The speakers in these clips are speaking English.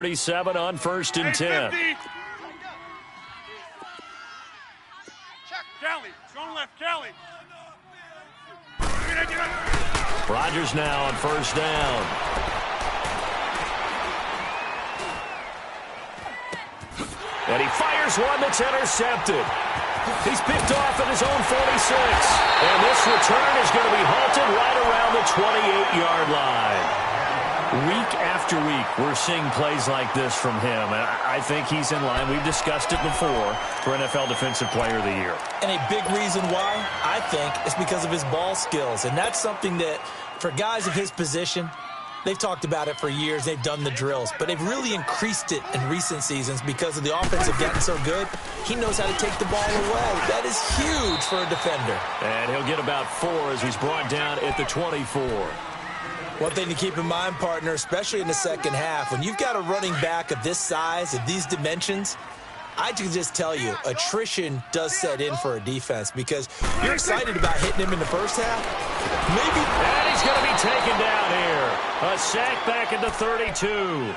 37 on 1st and 10. Kelly, strong left, Kelly. Rodgers now on 1st down. And he fires one that's intercepted. He's picked off at his own 46. And this return is going to be halted right around the 28-yard line. Week after week, we're seeing plays like this from him, and I think he's in line. We've discussed it before for NFL Defensive Player of the Year. And a big reason why, I think, is because of his ball skills. And that's something that, for guys of his position, they've talked about it for years. They've done the drills. But they've really increased it in recent seasons because of the offense have gotten so good. He knows how to take the ball away. That is huge for a defender. And he'll get about 4 as he's brought down at the 24. One thing to keep in mind, partner, especially in the second half, when you've got a running back of this size, of these dimensions, I can just tell you, attrition does set in for a defense because you're excited about hitting him in the first half. Maybe. And he's going to be taken down here. A sack back at the 32.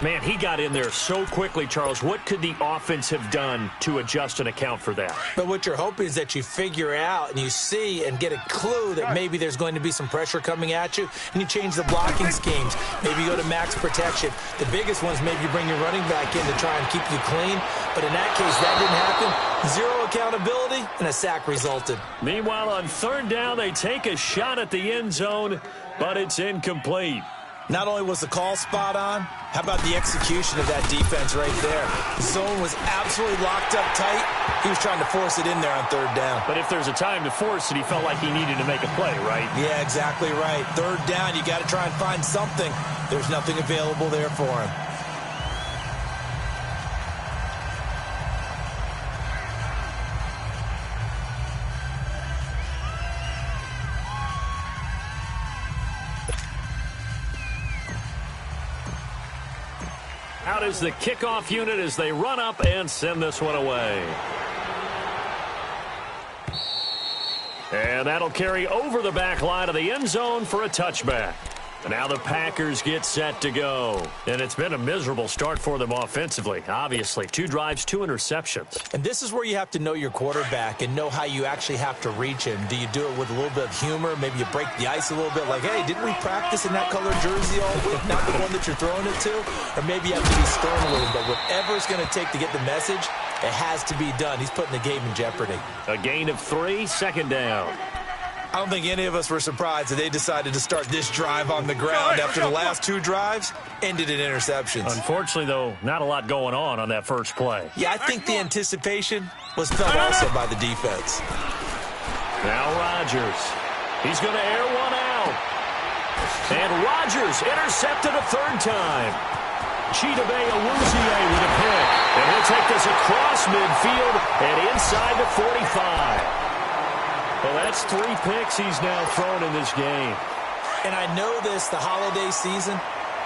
Man, he got in there so quickly, Charles. What could the offense have done to adjust and account for that? But what you're hoping is that you figure out and you see and get a clue that maybe there's going to be some pressure coming at you, and you change the blocking schemes. Maybe you go to max protection. The biggest one is maybe you bring your running back in to try and keep you clean. But in that case, that didn't happen. Zero accountability, and a sack resulted. Meanwhile, on 3rd down, they take a shot at the end zone, but it's incomplete. Not only was the call spot on, how about the execution of that defense right there? The zone was absolutely locked up tight. He was trying to force it in there on 3rd down. But if there's a time to force it, he felt like he needed to make a play, right? Yeah, exactly right. 3rd down, you got to try and find something. There's nothing available there for him. Out is the kickoff unit as they run up and send this one away. And that'll carry over the back line of the end zone for a touchback. And now the Packers get set to go. And it's been a miserable start for them offensively, obviously. 2 drives, 2 interceptions. And this is where you have to know your quarterback and know how you actually have to reach him. Do you do it with a little bit of humor? Maybe you break the ice a little bit like, hey, didn't we practice in that colored jersey all week? Not the one that you're throwing it to? Or maybe you have to be stern with him. But whatever it's going to take to get the message, it has to be done. He's putting the game in jeopardy. A gain of 3, 2nd down. I don't think any of us were surprised that they decided to start this drive on the ground after the last 2 drives ended in interceptions. Unfortunately, though, not a lot going on that first play. Yeah, I think the anticipation was felt also by the defense. Now Rodgers. He's going to air one out. And Rodgers intercepted a 3rd time. Chidobe Awuzie with a pick. And he'll take this across midfield and inside the 45. Well, that's 3 picks he's now thrown in this game. And I know this, the holiday season,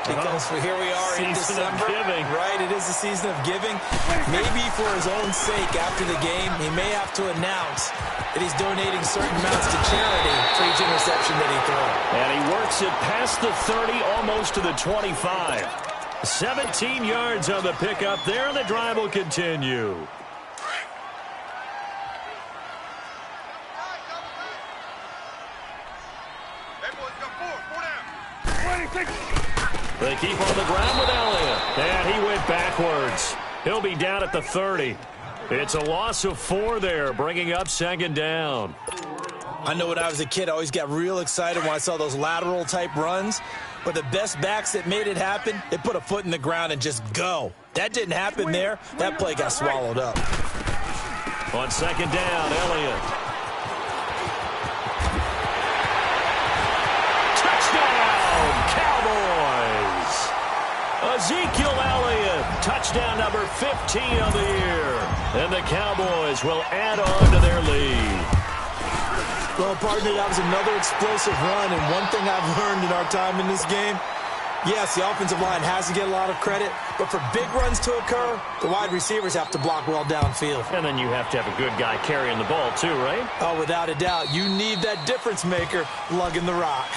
because here we are in December. Of giving. Right, it is the season of giving. Maybe for his own sake after the game, he may have to announce that he's donating certain amounts to charity for each interception that he throws. And he works it past the 30, almost to the 25. 17 yards on the pickup there, and the drive will continue. They keep on the ground with Elliott. And he went backwards. He'll be down at the 30. It's a loss of 4 there, bringing up 2nd down. I know when I was a kid, I always got real excited when I saw those lateral-type runs. But the best backs that made it happen, they put a foot in the ground and just go. That didn't happen there. That play got swallowed up. On 2nd down, Elliott. Ezekiel Elliott, touchdown number 15 of the year. And the Cowboys will add on to their lead. Well, partner, that was another explosive run. And one thing I've learned in our time in this game, yes, the offensive line has to get a lot of credit. But for big runs to occur, the wide receivers have to block well downfield. And then you have to have a good guy carrying the ball too, right? Oh, without a doubt. You need that difference maker lugging the rock.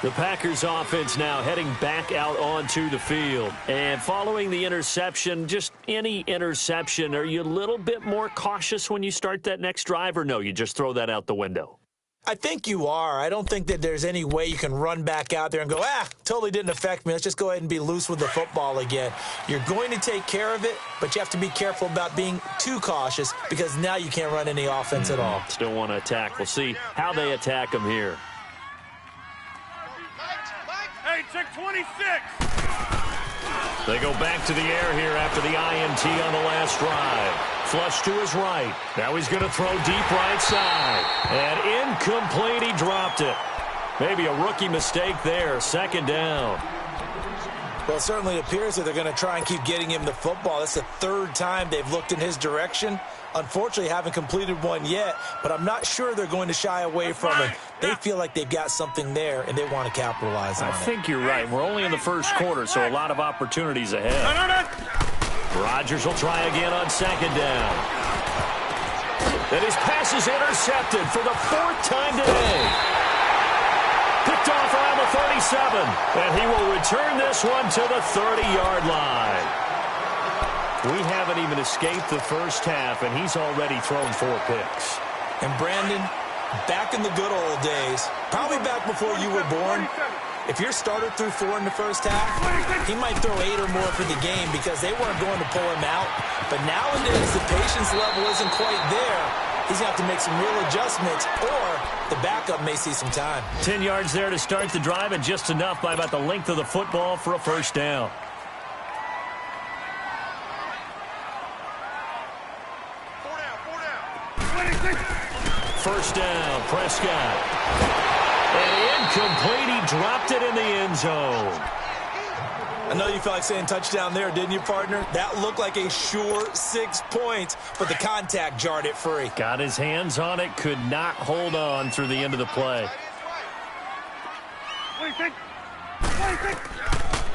The Packers offense now heading back out onto the field. And following the interception, just any interception, are you a little bit more cautious when you start that next drive, or no, you just throw that out the window? I think you are. I don't think that there's any way you can run back out there and go, totally didn't affect me. Let's just go ahead and be loose with the football again. You're going to take care of it, but you have to be careful about being too cautious because now you can't run any offense at all. Still want to attack. We'll see how they attack them here. Hey, check 26. They go back to the air here after the INT on the last drive. Flush to his right. Now he's going to throw deep right side. And incomplete, he dropped it. Maybe a rookie mistake there. Second down. Well, it certainly appears that they're going to try and keep getting him the football. That's the third time they've looked in his direction. Unfortunately, haven't completed one yet, but I'm not sure they're going to shy away from it. They feel like they've got something there, and they want to capitalize on it. I think you're right. We're only in the first quarter, so a lot of opportunities ahead. Rodgers will try again on second down. And his pass is intercepted for the fourth time today. Picked off around the 37, and he will return this one to the 30-yard line. We haven't even escaped the first half, and he's already thrown 4 picks. And Brandon, back in the good old days, probably back before you were born, if your starter threw 4 in the first half, he might throw 8 or more for the game because they weren't going to pull him out. But nowadays, the patience level isn't quite there. He's going to have to make some real adjustments, or the backup may see some time. 10 yards there to start the drive, and just enough by about the length of the football for a first down. First down, Prescott. And incomplete, he dropped it in the end zone. I know you felt like saying touchdown there, didn't you, partner? That looked like a sure 6 points, but the contact jarred it free. Got his hands on it, could not hold on through the end of the play.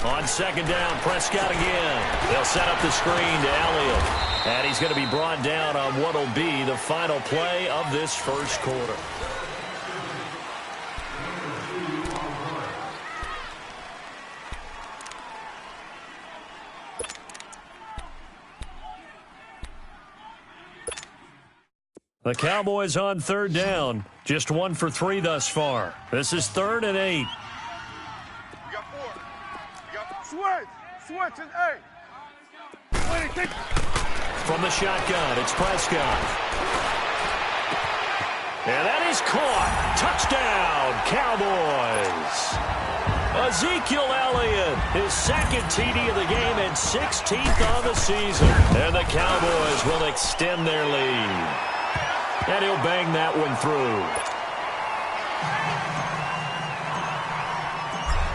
On second down, Prescott again. They'll set up the screen to Elliott. And he's going to be brought down on what will be the final play of this first quarter. The Cowboys on third down. Just 1 for 3 thus far. This is 3rd and 8. We got 4. We got switch and 8. From the shotgun, it's Prescott. And that is caught. Touchdown, Cowboys. Ezekiel Elliott, his second TD of the game and 16th on the season. And the Cowboys will extend their lead. And he'll bang that one through.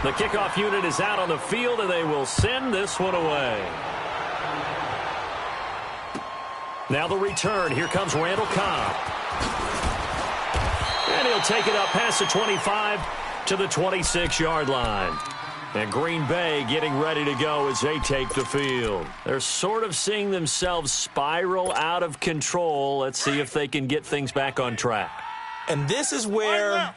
The kickoff unit is out on the field, and they will send this one away. Now the return. Here comes Randall Cobb. And he'll take it up past the 25 to the 26-yard line. And Green Bay getting ready to go as they take the field. They're sort of seeing themselves spiral out of control. Let's see if they can get things back on track. And this is where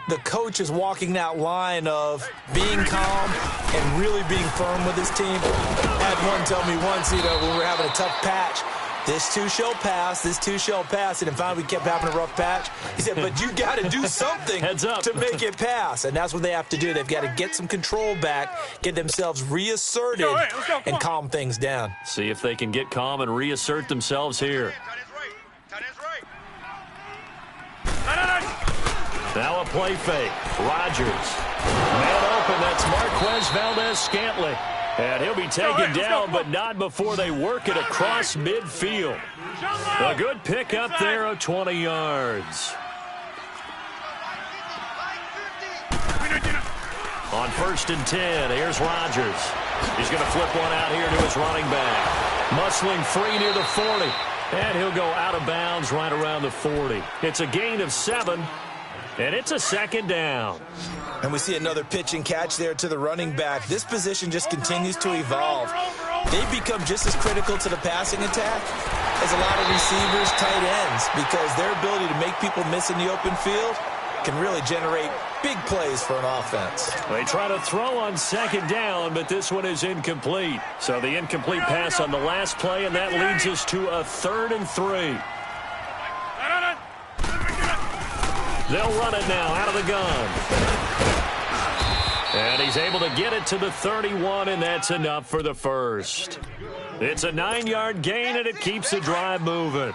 the coach is walking that line of being calm and really being firm with his team. I had one tell me once, when we were having a tough patch, this too shall pass, this too shall pass. And finally we kept having a rough patch. He said, but you got to do something Heads up. to make it pass. And that's what they have to do. They've got to get some control back, get themselves reasserted, and calm things down. See if they can get calm and reassert themselves here. Now a play fake. Rodgers. Man open. That's Marquez Valdez-Scantling. And he'll be taken down, but not before they work it across midfield. A good pickup there of 20 yards. On 1st and 10, here's Rodgers. He's going to flip one out here to his running back. Muscling free near the 40. And he'll go out of bounds right around the 40. It's a gain of 7, and it's a second down. And we see another pitch and catch there to the running back. This position just continues to evolve. They've become just as critical to the passing attack as a lot of receivers, tight ends, because their ability to make people miss in the open field can really generate Big plays for an offense. They try to throw on second down, but this one is incomplete. So the incomplete pass on the last play, and that leads us to a 3rd and 3. They'll run it now out of the gun. And he's able to get it to the 31, and that's enough for the first. It's a 9-yard gain, and it keeps the drive moving.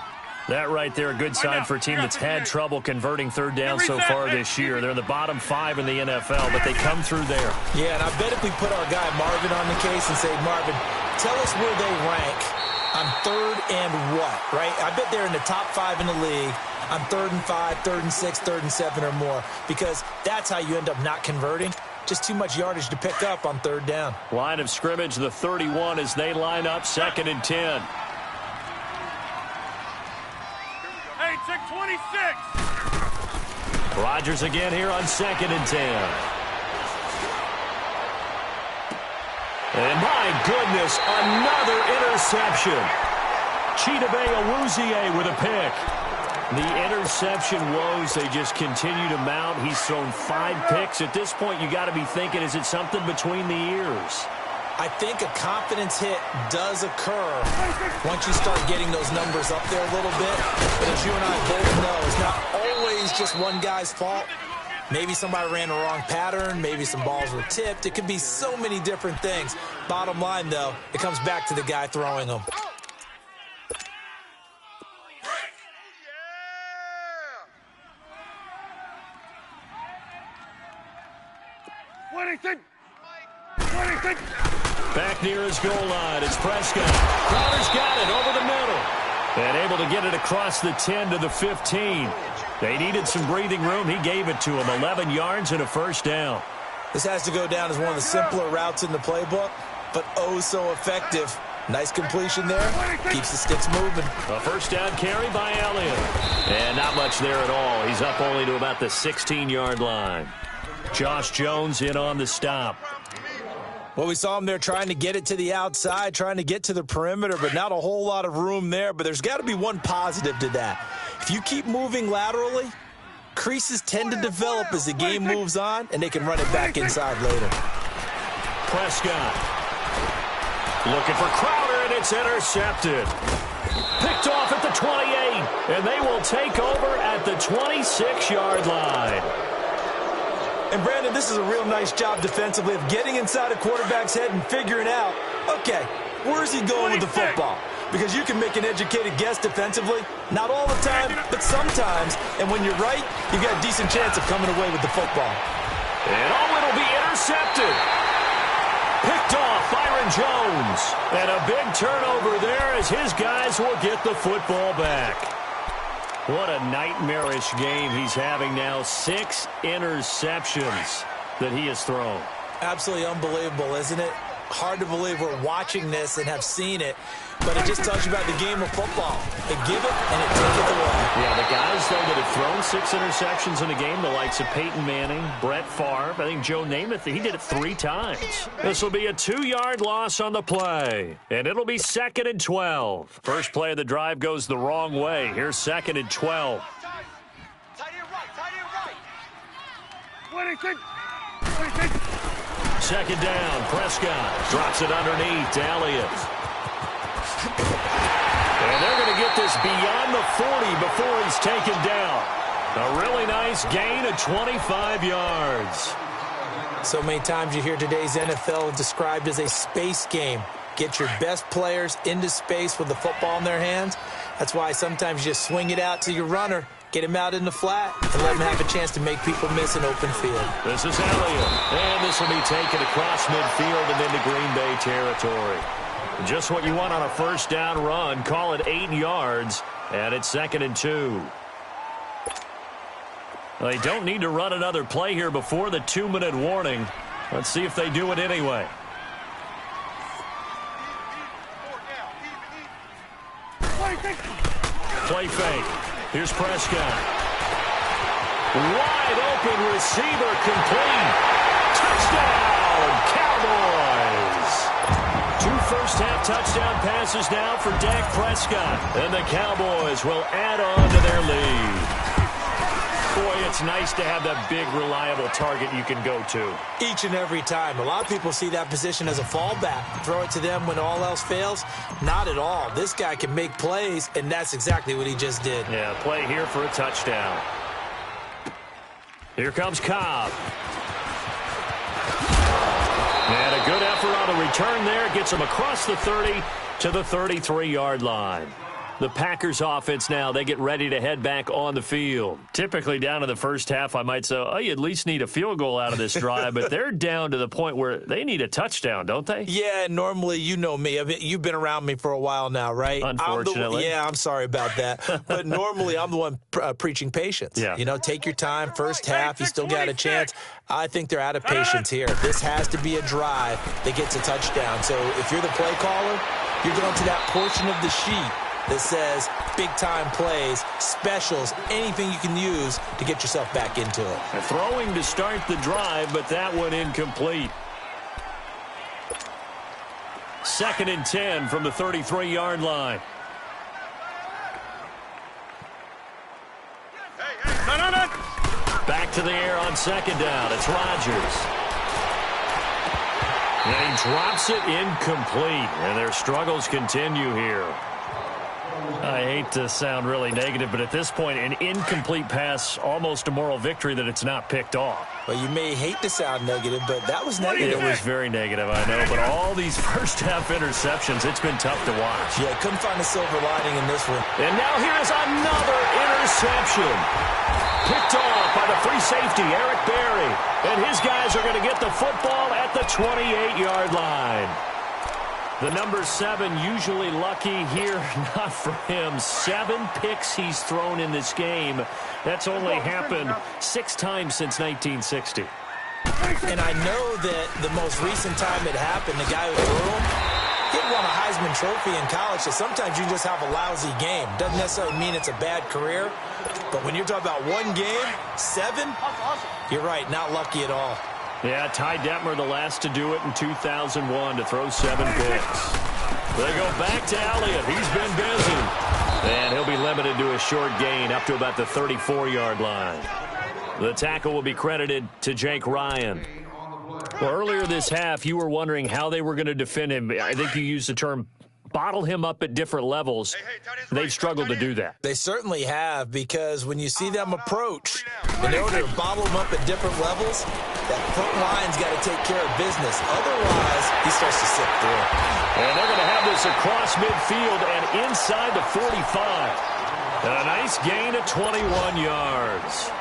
That right there, a good sign for a team that's had trouble converting third down so far this year. They're in the bottom 5 in the NFL, but they come through there. Yeah, and I bet if we put our guy Marvin on the case and say, Marvin, tell us where they rank on 3rd and what, right? I bet they're in the top 5 in the league on 3rd and 5, 3rd and 6, 3rd and 7 or more, because that's how you end up not converting. Just too much yardage to pick up on 3rd down. Line of scrimmage, the 31, as they line up 2nd and 10. Hey, check 26. Rodgers again here on 2nd and 10. And my goodness, another interception. Chidobe Awuzie with a pick. The interception woes, they just continue to mount. He's thrown 5 picks. At this point, you got to be thinking, is it something between the ears? I think a confidence hit does occur once you start getting those numbers up there a little bit. But as you and I both know, it's not always just one guy's fault. Maybe somebody ran the wrong pattern. Maybe some balls were tipped. It could be so many different things. Bottom line, though, it comes back to the guy throwing them. Back near his goal line, it's Prescott. Crowder's got it over the middle. And able to get it across the 10 to the 15. They needed some breathing room. He gave it to him. 11 yards and a first down. This has to go down as one of the simpler routes in the playbook, but oh so effective. Nice completion there. Keeps the sticks moving. A first down carry by Elliott. And not much there at all. He's up only to about the 16-yard line. Josh Jones in on the stop. Well, we saw him there trying to get it to the outside, trying to get to the perimeter, but not a whole lot of room there. But there's got to be one positive to that. If you keep moving laterally, creases tend to develop as the game moves on, and they can run it back inside later. Prescott looking for Crowder, and it's intercepted. Picked off at the 28, and they will take over at the 26-yard line. And, Brandon, this is a real nice job defensively of getting inside a quarterback's head and figuring out, okay, where's he going with the football? Because you can make an educated guess defensively, not all the time, but sometimes. And when you're right, you've got a decent chance of coming away with the football. And it'll be intercepted. Picked off Byron Jones. And a big turnover there as his guys will get the football back. What a nightmarish game he's having now. 6 interceptions that he has thrown. Absolutely unbelievable, isn't it? Hard to believe we're watching this and have seen it, but it just tells you about the game of football. They give it and it takes it away. Yeah, the guys, though, that have thrown 6 interceptions in a game, the likes of Peyton Manning, Brett Favre, I think Joe Namath, he did it 3 times. This will be a 2-yard loss on the play, and it'll be 2nd and 12. First play of the drive goes the wrong way. Here's 2nd and 12. Second down, Prescott drops it underneath to Elliott. And they're going to get this beyond the 40 before he's taken down. A really nice gain of 25 yards. So many times you hear today's NFL described as a space game. Get your best players into space with the football in their hands. That's why sometimes you just swing it out to your runner, get him out in the flat, and let him have a chance to make people miss an open field. This is Elliott, and this will be taken across midfield and into Green Bay territory. Just what you want on a first down run. Call it 8 yards, and it's 2nd and 2. They don't need to run another play here before the 2-minute warning. Let's see if they do it anyway. Play fake. Here's Prescott. Wide open receiver complete. Touchdown, Cowboys. 2 first-half touchdown passes now for Dak Prescott. And the Cowboys will add on to their lead. Boy, it's nice to have that big, reliable target you can go to. Each and every time. A lot of people see that position as a fallback. Throw it to them when all else fails. Not at all. This guy can make plays, and that's exactly what he just did. Yeah, play here for a touchdown. Here comes Cobb. And a good effort on the return there. Gets him across the 30 to the 33-yard line. The Packers offense now, they get ready to head back on the field. Typically down in the first half, I might say, oh, you at least need a field goal out of this drive, but they're down to the point where they need a touchdown, don't they? Yeah, normally, you know me. You've been around me for a while now, right? Unfortunately. I'm sorry about that. But normally, I'm the one preaching patience. Yeah. You know, take your time. First half, you still got a chance. I think they're out of patience here. This has to be a drive that gets a touchdown. So if you're the play caller, you're going to that portion of the sheet that says big-time plays, specials, anything you can use to get yourself back into it. Throwing to start the drive, but that one incomplete. 2nd and 10 from the 33-yard line. No. Back to the air on 2nd down. It's Rodgers. And he drops it incomplete, and their struggles continue here. I hate to sound really negative, but at this point, an incomplete pass, almost a moral victory that it's not picked off. Well, you may hate to sound negative, but that was negative. It was very negative, I know, but all these first-half interceptions, it's been tough to watch. Yeah, couldn't find a silver lining in this one. And now here's another interception. Picked off by the free safety, Eric Berry. And his guys are going to get the football at the 28-yard line. The number 7 usually lucky here, not for him. 7 picks he's thrown in this game. That's only happened 6 times since 1960. And I know that the most recent time it happened, the guy who threw him, he won a Heisman Trophy in college, so sometimes you just have a lousy game. Doesn't necessarily mean it's a bad career, but when you're talking about one game, 7, you're right, not lucky at all. Yeah, Ty Detmer, the last to do it in 2001, to throw 7 picks. They go back to Elliott. He's been busy. And he'll be limited to a short gain up to about the 34-yard line. The tackle will be credited to Jake Ryan. Well, earlier this half, you were wondering how they were going to defend him. I think you used the term bottle him up at different levels. They've struggled to do that. They certainly have, because when you see them approach, in order to bottle them up at different levels, that front line's got to take care of business. Otherwise, he starts to slip through. And they're going to have this across midfield and inside the 45. A nice gain of 21 yards.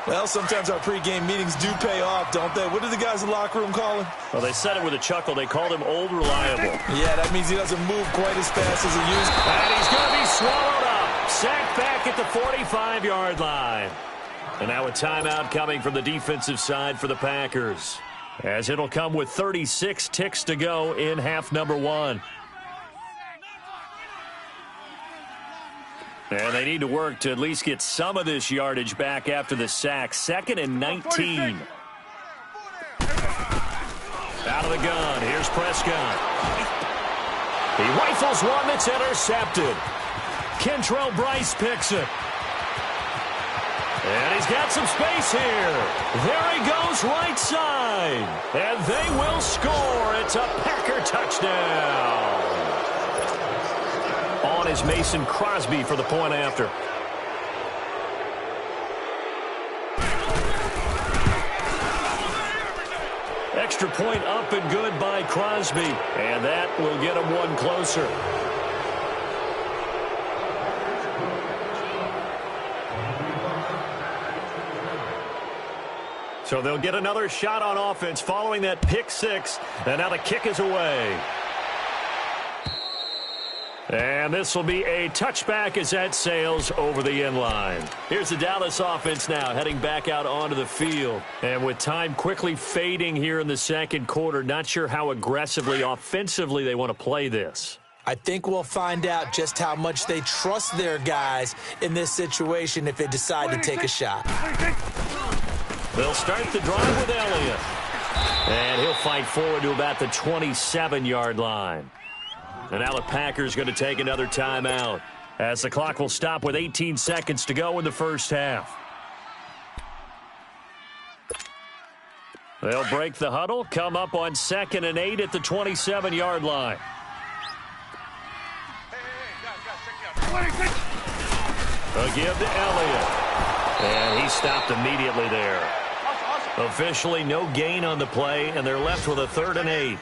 Well, sometimes our pregame meetings do pay off, don't they? What do the guys in the locker room call him? Well, they said it with a chuckle. They called him Old Reliable. Yeah, that means he doesn't move quite as fast as he used to. And he's going to be swallowed up. Sacked back at the 45-yard line. And now a timeout coming from the defensive side for the Packers, as it'll come with 36 ticks to go in half number 1. And they need to work to at least get some of this yardage back after the sack. 2nd and 19. Out of the gun. Here's Prescott. He rifles one that's intercepted. Kentrell Bryce picks it. And he's got some space here. There he goes right side. And they will score. It's a Packer touchdown. On is Mason Crosby for the point after. Extra point up and good by Crosby. And that will get him one closer. So they'll get another shot on offense following that pick 6. And now the kick is away. And this will be a touchback as that sails over the end line. Here's the Dallas offense now heading back out onto the field. And with time quickly fading here in the second quarter, not sure how aggressively, offensively they want to play this. I think we'll find out just how much they trust their guys in this situation if they decide to take a shot. They'll start the drive with Elliott. And he'll fight forward to about the 27-yard line. And now the Packers going to take another timeout. as the clock will stop with 18 seconds to go in the first half. They'll break the huddle, come up on 2nd and 8 at the 27-yard line. A give to Elliott. And he stopped immediately there. Officially no gain on the play, and they're left with a 3rd and 8.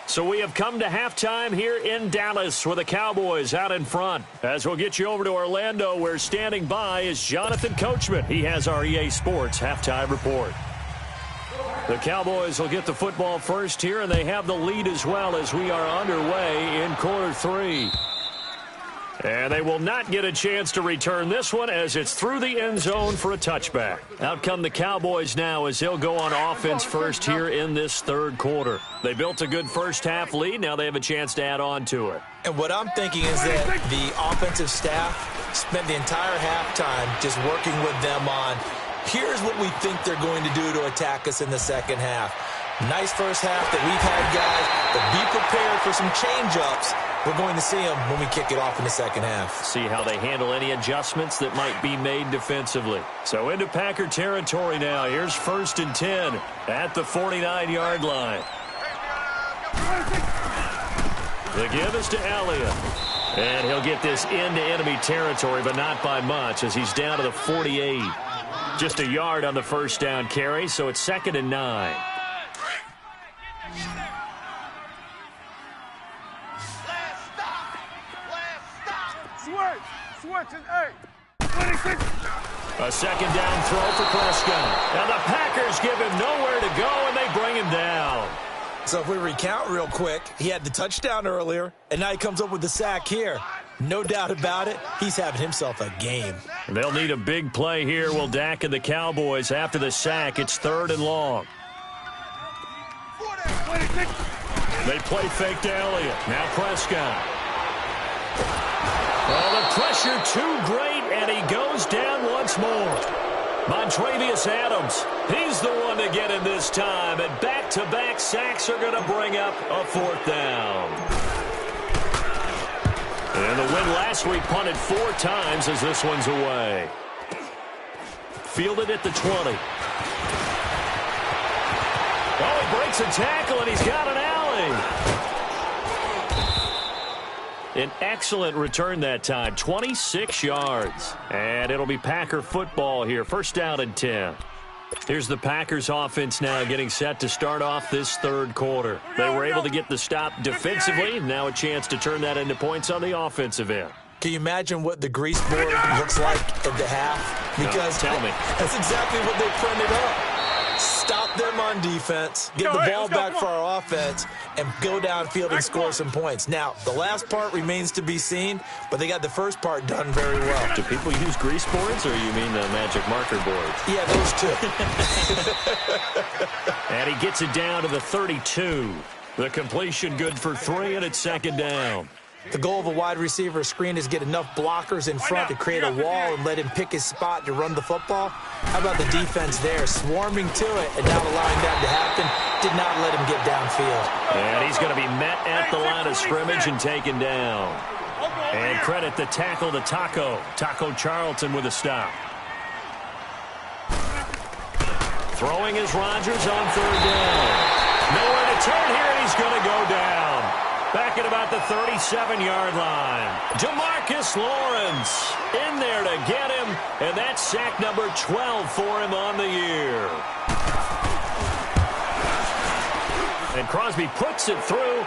So we have come to halftime here in Dallas with the Cowboys out in front. As we'll get you over to Orlando, where standing by is Jonathan Coachman. He has our EA Sports halftime report. The Cowboys will get the football first here, and they have the lead as well as we are underway in quarter 3. And they will not get a chance to return this one as it's through the end zone for a touchback. Out come the Cowboys now as they'll go on offense first here in this 3rd quarter. They built a good first half lead. Now they have a chance to add on to it. And what I'm thinking is that the offensive staff spent the entire halftime just working with them on, here's what we think they're going to do to attack us in the second half. Nice first half that we've had, guys, but be prepared for some change-ups. We're going to see them when we kick it off in the second half. See how they handle any adjustments that might be made defensively. So into Packer territory now. Here's 1st and 10 at the 49-yard line. The give is to Elliott. And he'll get this into enemy territory, but not by much as he's down to the 48. Just a yard on the first down carry, so it's 2nd and 9. A second down throw for Prescott. Now the Packers give him nowhere to go, and they bring him down. So if we recount real quick, he had the touchdown earlier, and now he comes up with the sack here. No doubt about it, he's having himself a game. They'll need a big play here, will Dak and the Cowboys. After the sack, it's 3rd and long. They play fake to Elliott. Now Prescott. Well, the pressure too great, and he goes down once more. Montravius Adams, he's the one to get him this time, and back-to-back sacks are going to bring up a 4th down. And the win last week punted 4 times as this one's away. Fielded at the 20. Oh, he breaks a tackle, and he's got an alley. An excellent return that time, 26 yards. And it'll be Packer football here, 1st down and 10. Here's the Packers offense now getting set to start off this 3rd quarter. They were able to get the stop defensively. Now a chance to turn that into points on the offensive end. Can you imagine what the grease board looks like at the half? Because tell me. That's exactly what they printed up. Stop them on defense, get the ball back for our offense, and go downfield and score some points. Now, the last part remains to be seen, but they got the first part done very well. Do people use grease boards, or you mean the magic marker boards? Yeah, those two. And he gets it down to the 32. The completion good for 3, and it's 2nd down. The goal of a wide receiver screen is get enough blockers in front to create a wall and let him pick his spot to run the football. How about the defense there, swarming to it and not allowing that to happen? Did not let him get downfield. And he's going to be met at the line of scrimmage and taken down. And credit the tackle to Taco Charlton with a stop. Throwing is Rodgers on 3rd down. Nowhere to turn here, and he's going to go down. Back at about the 37-yard line. DeMarcus Lawrence in there to get him, and that's sack number 12 for him on the year. And Crosby puts it through,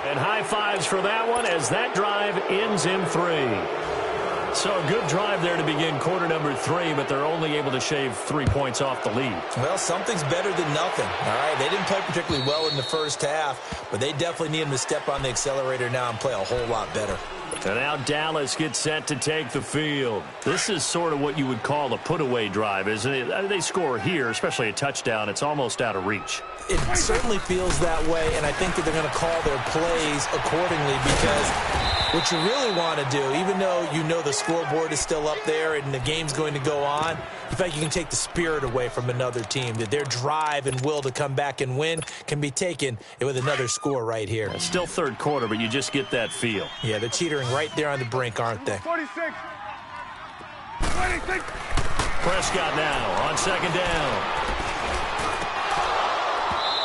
and high fives for that one as that drive ends in 3. So a good drive there to begin quarter number 3, but they're only able to shave 3 points off the lead. Well, something's better than nothing, all right? They didn't play particularly well in the first half, but they definitely need them to step on the accelerator now and play a whole lot better. And now Dallas gets set to take the field. This is sort of what you would call a put-away drive, isn't it? They score here, especially a touchdown. It's almost out of reach. It certainly feels that way, and I think that they're going to call their plays accordingly because What you really want to do, even though you know the scoreboard is still up there and the game's going to go on, in fact, you can take the spirit away from another team, that their drive and will to come back and win can be taken with another score right here. It's still third quarter, but you just get that feel. Yeah, they're teetering right there on the brink, aren't they? 46. Prescott now on second down.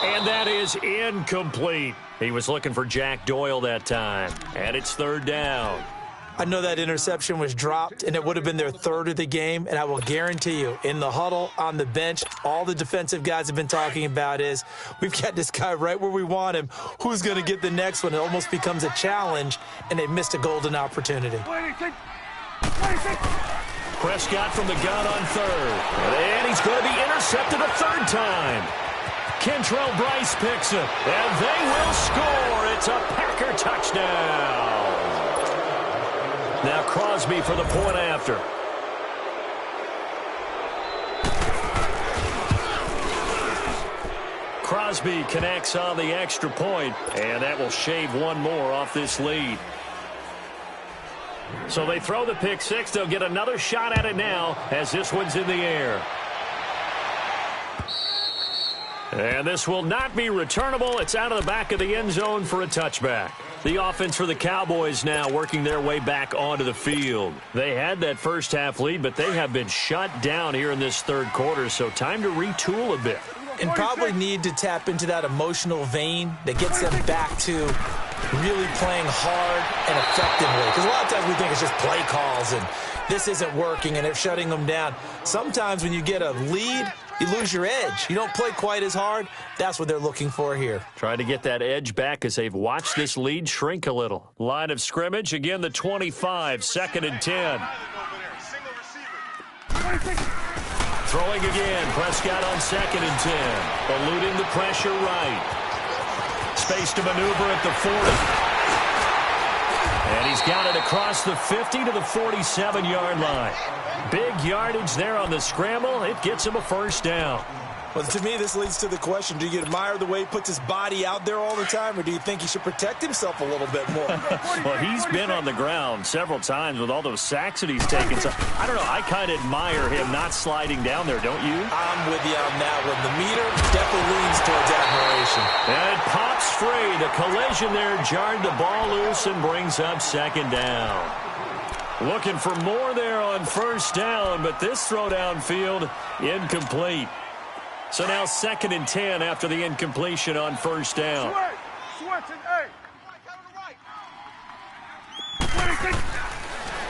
And that is incomplete. He was looking for Jack Doyle that time. And it's third down. I know that interception was dropped, and it would have been their third of the game, and I will guarantee you, in the huddle, on the bench, all the defensive guys have been talking about is, we've got this guy right where we want him. Who's going to get the next one? It almost becomes a challenge, and they missed a golden opportunity. 26. Prescott from the gun on third. And he's going to be intercepted a third time. Kentrell Bryce picks it, and they will score. It's a Packer touchdown. Now Crosby for the point after. Crosby connects on the extra point, and that will shave one more off this lead. So they throw the pick six. They'll get another shot at it now as this one's in the air. And this will not be returnable. It's out of the back of the end zone for a touchback. The offense for the Cowboys now working their way back onto the field. They had that first half lead, but they have been shut down here in this third quarter, so time to retool a bit. And probably need to tap into that emotional vein that gets them back to really playing hard and effectively. Because a lot of times we think it's just play calls and this isn't working and it's shutting them down. Sometimes when you get a lead, you lose your edge. You don't play quite as hard. That's what they're looking for here. Try to get that edge back as they've watched this lead shrink a little. Line of scrimmage, again the 25, second and 10. Throwing again, Prescott on second and 10. Eluding the pressure right. Space to maneuver at the 40. And he's got it across the 50 to the 47-yard line. Big yardage there on the scramble. It gets him a first down. Well, to me, this leads to the question, do you admire the way he puts his body out there all the time, or do you think he should protect himself a little bit more? Well, he's been on the ground several times with all those sacks that he's taken. So, I don't know, I kind of admire him not sliding down there, don't you? I'm with you on that one. The meter definitely leans towards admiration. And it pops free. The collision there jarred the ball loose and brings up second down. Looking for more there on first down, but this throw downfield incomplete. So now second and 10 after the incompletion on first down.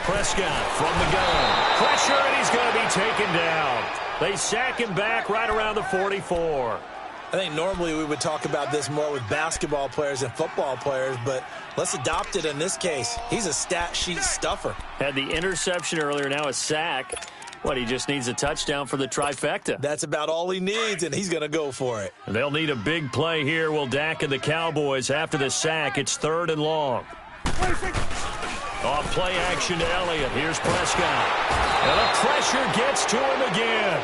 Prescott from the gun. Pressure, and he's going to be taken down. They sack him back right around the 44. I think normally we would talk about this more with basketball players and football players, but let's adopt it in this case. He's a stat sheet stuffer. Had the interception earlier, now a sack. What, he just needs a touchdown for the trifecta. That's about all he needs, and he's going to go for it. They'll need a big play here. Will Dak and the Cowboys after the sack. It's third and long. Off play action to Elliott. Here's Prescott. And the pressure gets to him again.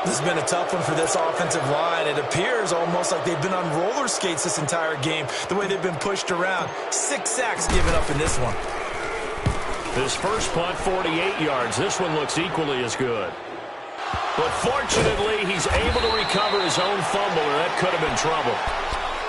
This has been a tough one for this offensive line. It appears almost like they've been on roller skates this entire game, the way they've been pushed around. 6 sacks given up in this one. This first punt, 48 yards. This one looks equally as good. But fortunately, he's able to recover his own fumble, or that could have been trouble.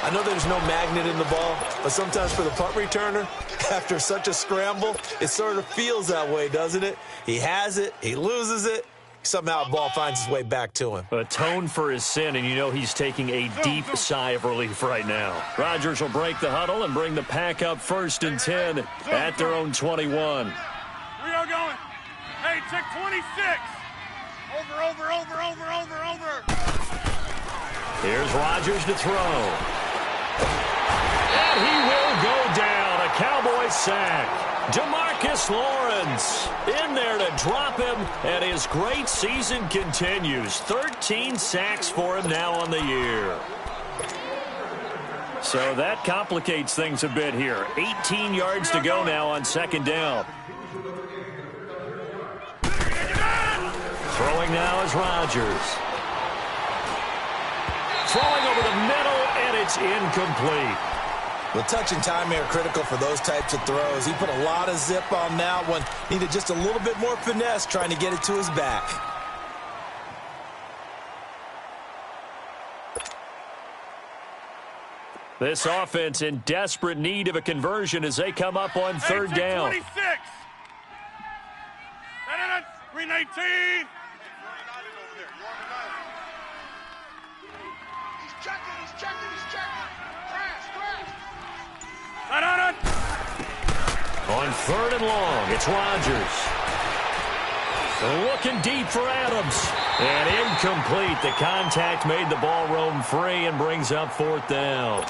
I know there's no magnet in the ball, but sometimes for the punt returner, after such a scramble, it sort of feels that way, doesn't it? He has it, he loses it, somehow the ball finds its way back to him. Atone for his sin, and you know he's taking a deep sigh of relief right now. Rodgers will break the huddle and bring the pack up first and 10 at their own 21. We are going. Hey, check 26. Over. Here's Rodgers to throw. And he will go down. A Cowboy sack. DeMarcus Lawrence in there to drop him, and his great season continues. 13 sacks for him now on the year. So that complicates things a bit here. 18 yards to go now on second down. Throwing now is Rodgers. Throwing over the middle, and it's incomplete. Well, touch and timing are critical for those types of throws. He put a lot of zip on that one. Needed just a little bit more finesse trying to get it to his back. This offense in desperate need of a conversion as they come up on third down. 26. 319. He's checking. On third and long, it's Rodgers. Looking deep for Adams. And incomplete. The contact made the ball roam free and brings up fourth down.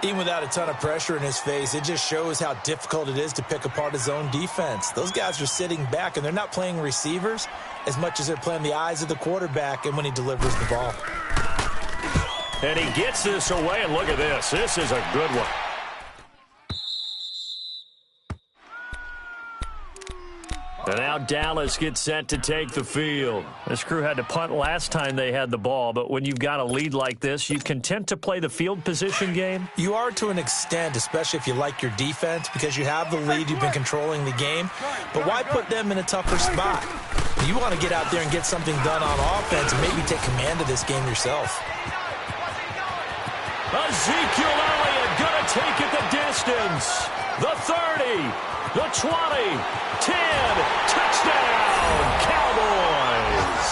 Even without a ton of pressure in his face, it just shows how difficult it is to pick apart his own defense. Those guys are sitting back, and they're not playing receivers as much as they're playing the eyes of the quarterback and when he delivers the ball. And he gets this away, and look at this. This is a good one. And now Dallas gets set to take the field. This crew had to punt last time they had the ball, but when you've got a lead like this, you content to play the field position game? You are to an extent, especially if you like your defense, because you have the lead, you've been controlling the game. But why put them in a tougher spot? You want to get out there and get something done on offense and maybe take command of this game yourself. Ezekiel Elliott going to take it the distance. The 30, the 20, 10, touchdown, Cowboys.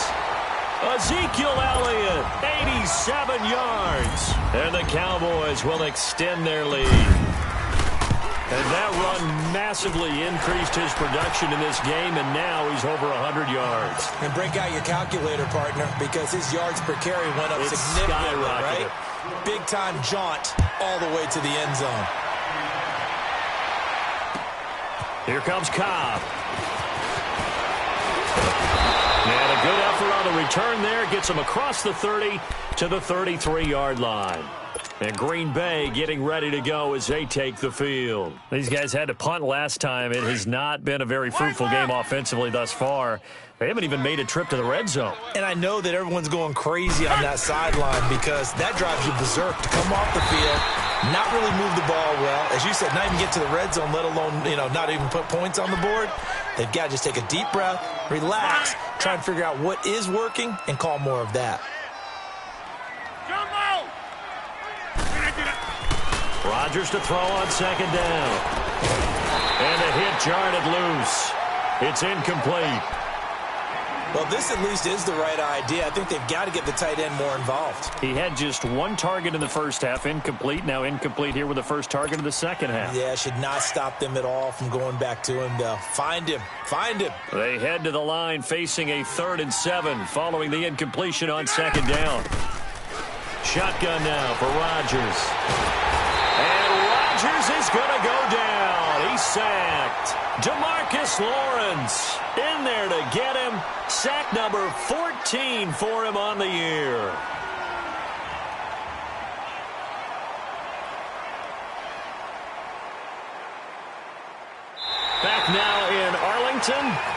Ezekiel Elliott, 87 yards. And the Cowboys will extend their lead. And that run massively increased his production in this game, and now he's over 100 yards. And break out your calculator, partner, because his yards per carry went up significantly, right? Big-time jaunt all the way to the end zone. Here comes Cobb. And a good effort on the return there. Gets him across the 30 to the 33-yard line. And Green Bay getting ready to go as they take the field. These guys had to punt last time. It has not been a very fruitful game offensively thus far. They haven't even made a trip to the red zone. And I know that everyone's going crazy on that sideline because that drives you berserk to come off the field, not really move the ball well. As you said, not even get to the red zone, let alone, not even put points on the board. They've got to just take a deep breath, relax, try and figure out what is working, and call more of that. Rodgers to throw on second down. And a hit jarred it loose. It's incomplete. Well, this at least is the right idea. I think they've got to get the tight end more involved. He had just one target in the first half, incomplete. Now incomplete here with the first target of the second half. Yeah, should not stop them at all from going back to him, though. Find him. They head to the line facing a 3rd and 7 following the incompletion on second down. Shotgun now for Rodgers. And Rodgers is going to go down. He's sacked. DeMarcus Lawrence in there to get him. Sack number 14 for him on the year. Back now in Arlington.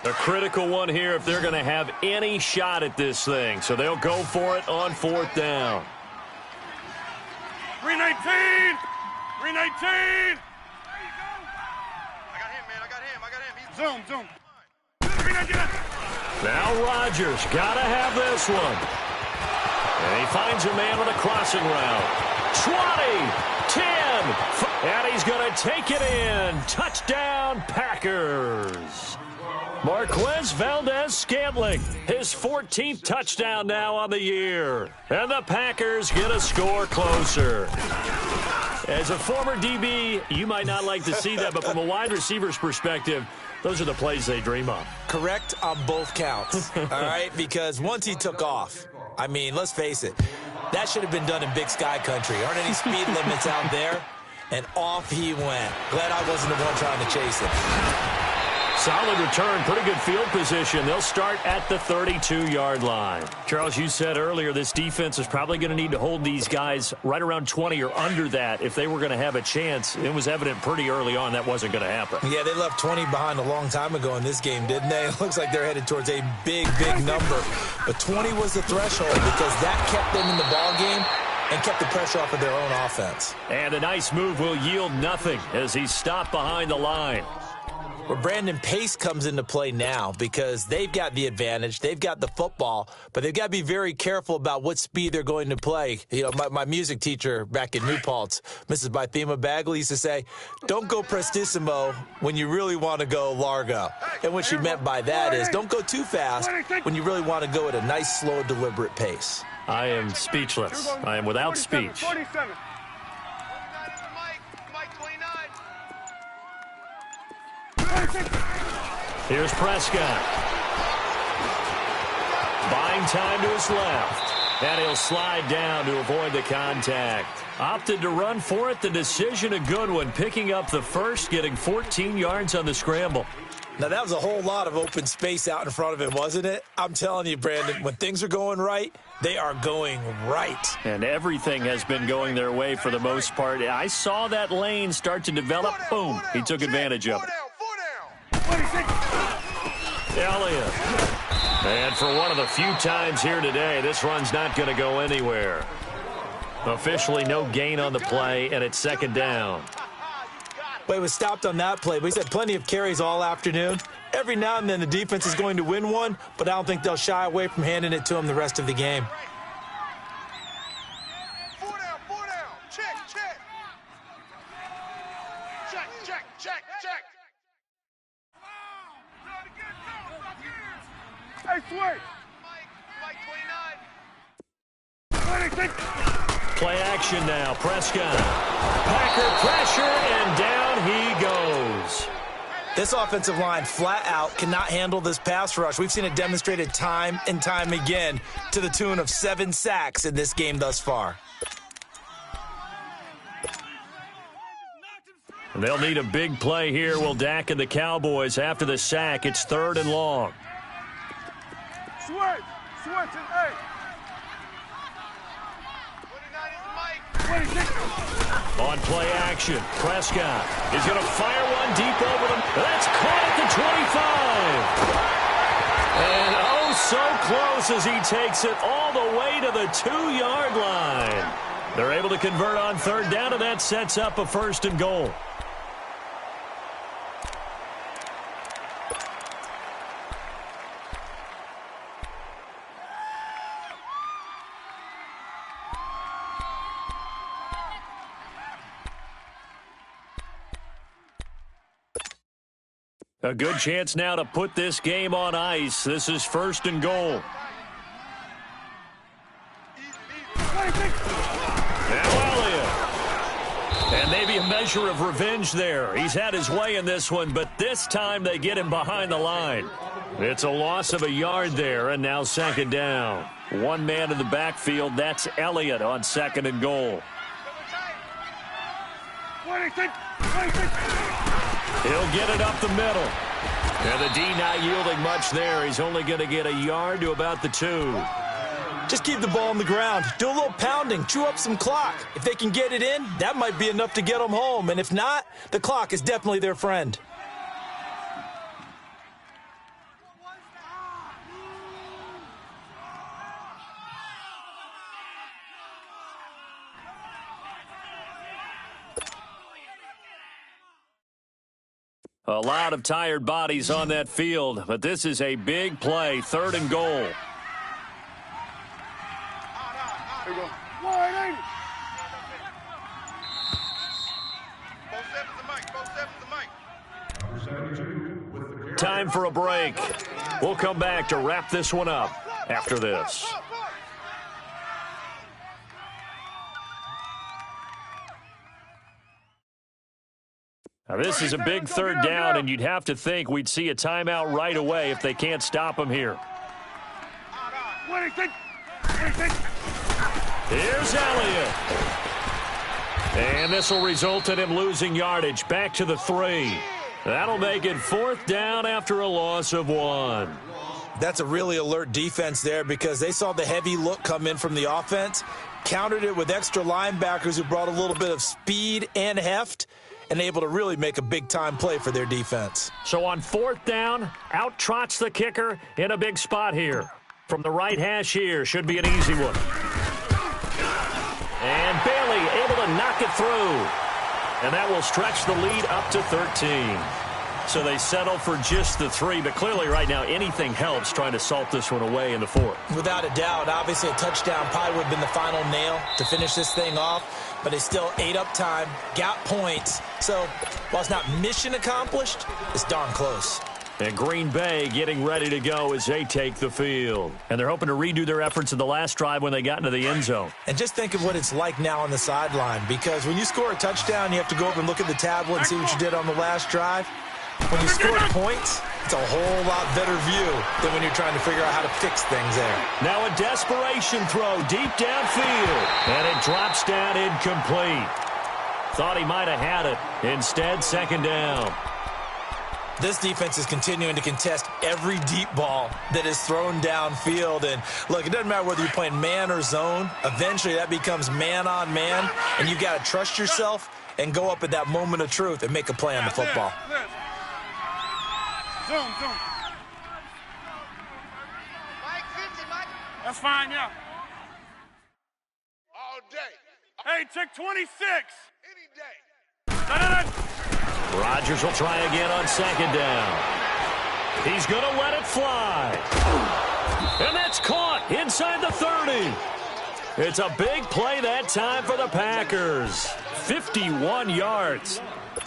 A critical one here if they're going to have any shot at this thing. So they'll go for it on 4th down. 319! 319! Zoom. Now Rodgers got to have this one. And he finds a man on a crossing route. 20, 10, and he's going to take it in. Touchdown, Packers. Marquez Valdez-Scantling, his 14th touchdown now on the year. And the Packers get a score closer. As a former DB, you might not like to see that, but from a wide receiver's perspective, those are the plays they dream of. Correct on both counts, all right? Because once he took off, I mean, let's face it, that should have been done in Big Sky Country. Aren't any speed limits out there? And off he went. Glad I wasn't the one trying to chase him. Solid return, pretty good field position. They'll start at the 32-yard line. Charles, you said earlier this defense is probably going to need to hold these guys right around 20 or under that if they were going to have a chance. It was evident pretty early on that wasn't going to happen. Yeah, they left 20 behind a long time ago in this game, didn't they? It looks like they're headed towards a big, big number. But 20 was the threshold because that kept them in the ball game and kept the pressure off of their own offense. And a nice move will yield nothing as he's stopped behind the line. Where Brandon, pace comes into play now because they've got the advantage. They've got the football, but they've got to be very careful about what speed they're going to play. You know, my music teacher back in New Paltz, Mrs. Bythema Bagley, used to say, don't go prestissimo when you really want to go largo. And what she meant by that is don't go too fast when you really want to go at a nice, slow, deliberate pace. I am speechless. I am without speech. 47. Here's Prescott. Buying time to his left. And he'll slide down to avoid the contact. Opted to run for it. The decision a good one. Picking up the first, getting 14 yards on the scramble. Now, that was a whole lot of open space out in front of him, wasn't it? I'm telling you, Brandon, when things are going right, they are going right. And everything has been going their way for the most part. I saw that lane start to develop. Boom. He took advantage of it. Elliott. And for one of the few times here today, this run's not going to go anywhere. Officially no gain on the play, and it's second down. But it was stopped on that play. But he's had plenty of carries all afternoon. Every now and then the defense is going to win one, but I don't think they'll shy away from handing it to him the rest of the game. Four down. Check. Check. Hey, Sway. Mike 29. Play action now. Prescott. Packer pressure, and down he goes. This offensive line flat out cannot handle this pass rush. We've seen it demonstrated time and time again to the tune of 7 sacks in this game thus far. They'll need a big play here. Will Dak and the Cowboys after the sack. It's 3rd and long. Switch, and 8. 29 is Mike. 26. On play action, Prescott is going to fire one deep over them. That's caught at the 25. And oh, so close as he takes it all the way to the 2-yard line. They're able to convert on 3rd down, and that sets up a 1st and goal. A good chance now to put this game on ice. This is 1st and goal. Now Elliott. And maybe a measure of revenge there. He's had his way in this one, but this time they get him behind the line. It's a loss of a yard there, and now 2nd down. One man in the backfield. That's Elliott on 2nd and goal. 26. He'll get it up the middle. And the D not yielding much there. He's only going to get a yard to about the 2. Just keep the ball on the ground. Do a little pounding. Chew up some clock. If they can get it in, that might be enough to get them home. And if not, the clock is definitely their friend. A lot of tired bodies on that field, but this is a big play, 3rd and goal. Here we go. 180. Both sevens to Mike. Time for a break. We'll come back to wrap this one up after this. Now, this is a big 3rd down, and you'd have to think we'd see a timeout right away if they can't stop him here. 26. Here's Elliott. And this will result in him losing yardage back to the 3. That'll make it 4th down after a loss of 1. That's a really alert defense there because they saw the heavy look come in from the offense, countered it with extra linebackers who brought a little bit of speed and heft, and able to really make a big-time play for their defense. So on 4th down, out trots the kicker in a big spot here. From the right hash here, should be an easy one. And Bailey able to knock it through. And that will stretch the lead up to 13. So they settle for just the 3, but clearly right now anything helps trying to salt this one away in the 4th. Without a doubt, obviously a touchdown probably would have been the final nail to finish this thing off, but it's still ate up time, got points. So while it's not mission accomplished, it's darn close. And Green Bay getting ready to go as they take the field. And they're hoping to redo their efforts in the last drive when they got into the end zone. And just think of what it's like now on the sideline, because when you score a touchdown, you have to go over and look at the tablet and see what you did on the last drive. When you score points, it's a whole lot better view than when you're trying to figure out how to fix things there. Now a desperation throw deep downfield. And it drops down incomplete. Thought he might have had it. Instead, 2nd down. This defense is continuing to contest every deep ball that is thrown downfield. And, look, it doesn't matter whether you're playing man or zone. Eventually, that becomes man on man, and you've got to trust yourself and go up at that moment of truth and make a play on the football. Zoom. That's fine, yeah. All day. Hey, check 26. Any day. Rodgers will try again on 2nd down. He's going to let it fly. And that's caught inside the 30. It's a big play that time for the Packers. 51 yards.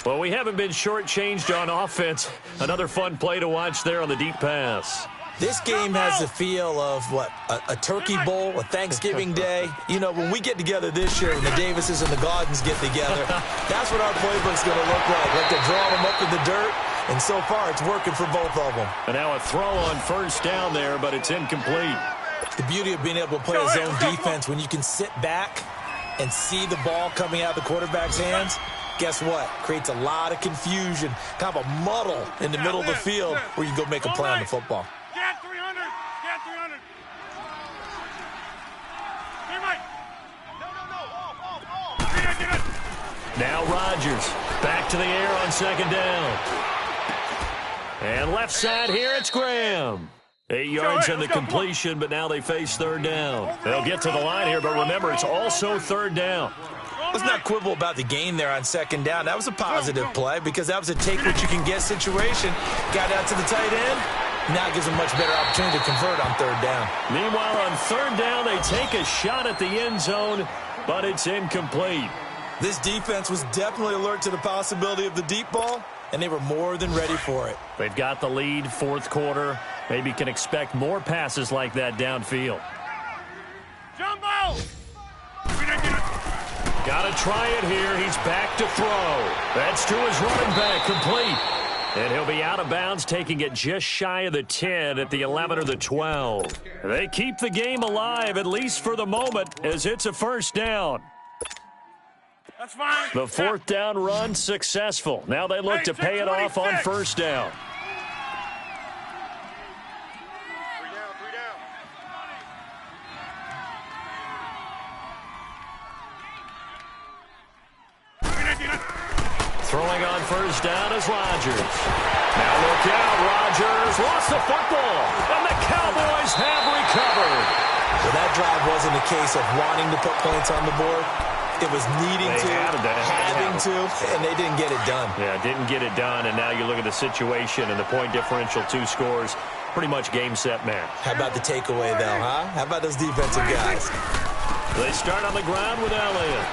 Well, we haven't been shortchanged on offense. Another fun play to watch there on the deep pass. This game has the feel of, a turkey bowl, a Thanksgiving day. You know, when we get together this year, when the Davises and the Gaudens get together, that's what our playbook's going to look like. Like they're drawing them up in the dirt, and so far it's working for both of them. And now a throw on 1st down there, but it's incomplete. The beauty of being able to play a zone defense, when you can sit back and see the ball coming out of the quarterback's hands, guess what? Creates a lot of confusion, kind of a muddle in the middle of the field where you go make a play on the football. Get 300. Get 300. Hey, Mike. No. Now Rodgers back to the air on 2nd down. And left side here, it's Graham. 8 yards in the completion, but now they face 3rd down. They'll get to the line here, but remember, it's also 3rd down. Let's not quibble about the gain there on 2nd down. That was a positive play because that was a take-what-you-can-get situation. Got out to the tight end. Now gives them much better opportunity to convert on 3rd down. Meanwhile, on 3rd down, they take a shot at the end zone, but it's incomplete. This defense was definitely alert to the possibility of the deep ball, and they were more than ready for it. They've got the lead, 4th quarter. Maybe can expect more passes like that downfield. Jumbo! Got to try it here. He's back to throw. That's to his running back, complete. And he'll be out of bounds, taking it just shy of the 10 at the 11 or the 12. They keep the game alive, at least for the moment, as it's a 1st down. That's fine. The 4th down run successful. Now they look to pay it off on 1st down. Three down. Throwing on 1st down is Rodgers. Now look out, Rodgers lost the football, and the Cowboys have recovered. Well, that drive wasn't a case of wanting to put points on the board. It was needing to, having to, and they didn't get it done. Yeah, didn't get it done, and now you look at the situation and the point differential, 2 scores, pretty much game, set, match. How about the takeaway, though, huh? How about those defensive guys? They start on the ground with Elliott.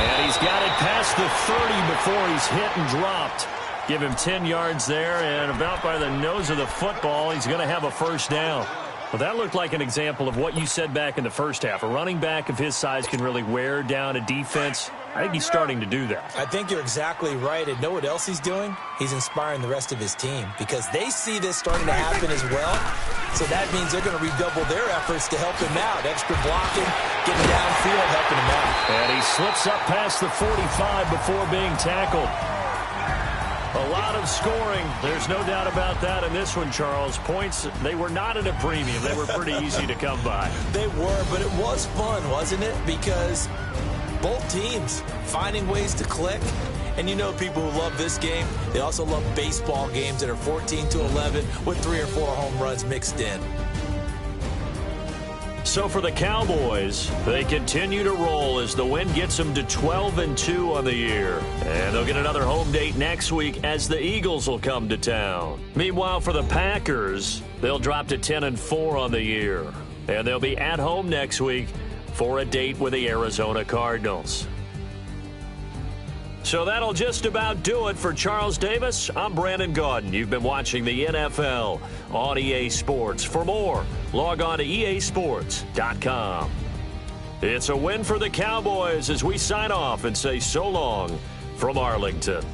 And he's got it past the 30 before he's hit and dropped. Give him 10 yards there, and about by the nose of the football, he's going to have a 1st down. Well, that looked like an example of what you said back in the first half. A running back of his size can really wear down a defense. I think he's starting to do that. I think you're exactly right. And know what else he's doing? He's inspiring the rest of his team because they see this starting to happen as well. So that means they're going to redouble their efforts to help him out. Extra blocking, getting downfield, helping him out. And he slips up past the 45 before being tackled. amount of scoring. There's no doubt about that in this one, Charles. Points, they were not at a premium. They were pretty easy to come by. They were, but it was fun, wasn't it? Because both teams finding ways to click. And you know people who love this game, they also love baseball games that are 14-11 with 3 or 4 home runs mixed in. So for the Cowboys, they continue to roll as the win gets them to 12-2 on the year. And they'll get another home date next week as the Eagles will come to town. Meanwhile, for the Packers, they'll drop to 10-4 on the year. And they'll be at home next week for a date with the Arizona Cardinals. So that'll just about do it for Charles Davis. I'm Brandon Gaudin. You've been watching the NFL on EA Sports. For more, log on to easports.com. It's a win for the Cowboys as we sign off and say so long from Arlington.